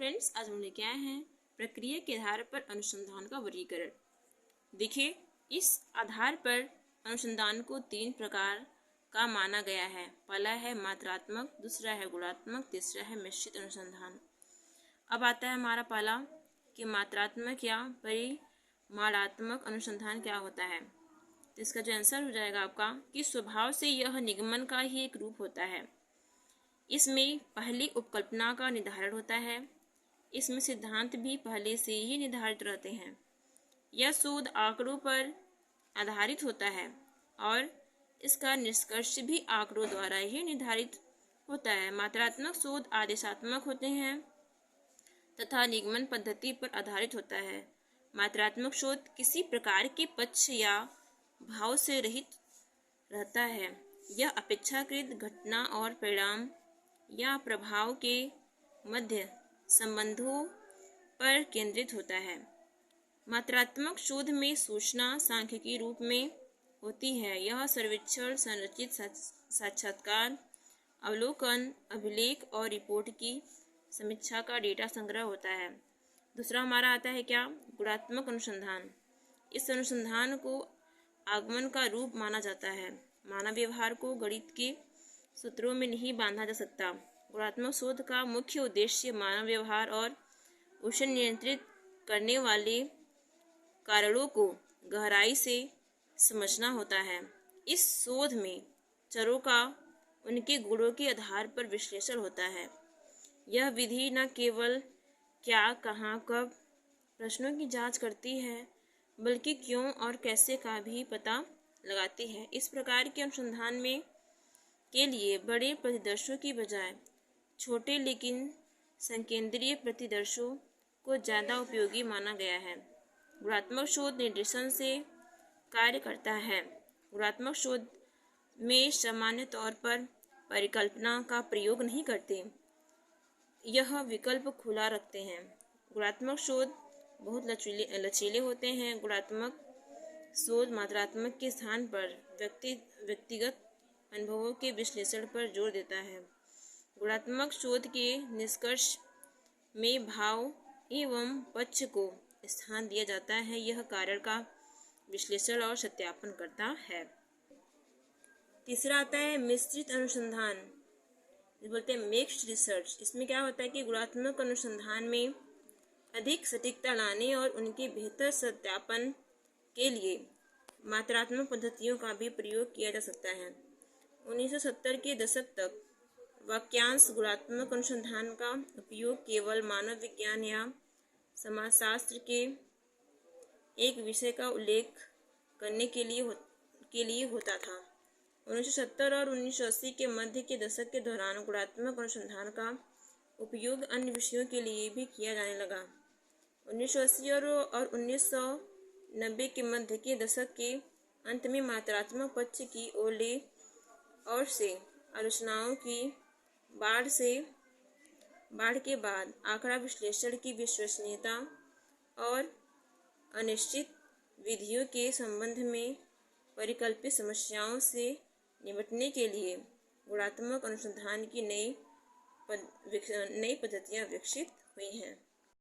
Friends, आज हम लेके आए हैं प्रक्रिया के आधार पर अनुसंधान का वर्गीकरण। देखिए, इस आधार पर अनुसंधान को 3 प्रकार का माना गया है। पहला है मात्रात्मक, दूसरा है गुणात्मक, तीसरा है मिश्रित अनुसंधान। अब आता है हमारा पहला कि मात्रात्मक या परिमाणात्मक अनुसंधान क्या होता है। तो इसका जो आंसर हो जाएगा आपका कि स्वभाव से यह निगमन का ही एक रूप होता है। इसमें पहली उपकल्पना का निर्धारण होता है। इसमें सिद्धांत भी पहले से ही निर्धारित रहते हैं। यह शोध आंकड़ों पर आधारित होता है और इसका निष्कर्ष भी आंकड़ों द्वारा ही निर्धारित होता है। मात्रात्मक शोध आदेशात्मक होते हैं तथा निगमन पद्धति पर आधारित होता है। मात्रात्मक शोध किसी प्रकार के पक्ष या भाव से रहित रहता है। यह अपेक्षाकृत घटना और परिणाम या प्रभाव के मध्य संबंधों पर केंद्रित होता है। मात्रात्मक शोध में सूचना सांख्यिकी रूप में होती है। यह सर्वेक्षण, संरचित साक्षात्कार, अवलोकन, अभिलेख और रिपोर्ट की समीक्षा का डेटा संग्रह होता है। दूसरा हमारा आता है क्या, गुणात्मक अनुसंधान। इस अनुसंधान को आगमन का रूप माना जाता है। मानव व्यवहार को गणित के सूत्रों में नहीं बांधा जा सकता। गुणात्मक शोध का मुख्य उद्देश्य मानव व्यवहार और उसे नियंत्रित करने वाले कारणों को गहराई से समझना होता है। इस शोध में चरों का उनके गुणों के आधार पर विश्लेषण होता है। यह विधि न केवल क्या, कहाँ, कब प्रश्नों की जांच करती है, बल्कि क्यों और कैसे का भी पता लगाती है। इस प्रकार के अनुसंधान में के लिए बड़े प्रतिदर्शों की बजाय छोटे लेकिन संकेंद्रीय प्रतिदर्शों को ज़्यादा उपयोगी माना गया है। गुणात्मक शोध निर्देशन से कार्य करता है। गुणात्मक शोध में सामान्य तौर पर परिकल्पना का प्रयोग नहीं करते, यह विकल्प खुला रखते हैं। गुणात्मक शोध बहुत लचीले होते हैं। गुणात्मक शोध मात्रात्मक के स्थान पर व्यक्तिगत अनुभवों के विश्लेषण पर जोर देता है। गुणात्मक शोध के निष्कर्ष में भाव एवं पक्ष को स्थान दिया जाता है। यह कारण का विश्लेषण और सत्यापन करता है। तीसरा आता है मिश्रित अनुसंधान, बोलते हैं मिक्स्ड रिसर्च। इसमें क्या होता है कि गुणात्मक अनुसंधान में अधिक सटीकता लाने और उनके बेहतर सत्यापन के लिए मात्रात्मक पद्धतियों का भी प्रयोग किया जा सकता है। 1970 के दशक तक वाक्यांश गुणात्मक अनुसंधान का उपयोग केवल मानव विज्ञान या समाजशास्त्र के एक विषय का उल्लेख करने के लिए होता था। 1970 और 1980 के मध्य के दशक के दौरान गुणात्मक अनुसंधान का उपयोग अन्य विषयों के लिए भी किया जाने लगा। 1980 और 1990 के मध्य के दशक के अंत में मात्रात्मक पक्ष की ओर से आलोचनाओं की बाढ़ के बाद आंकड़ा विश्लेषण की विश्वसनीयता और अनिश्चित विधियों के संबंध में परिकल्पित समस्याओं से निपटने के लिए गुणात्मक अनुसंधान की नई पद्धतियाँ विकसित हुई हैं।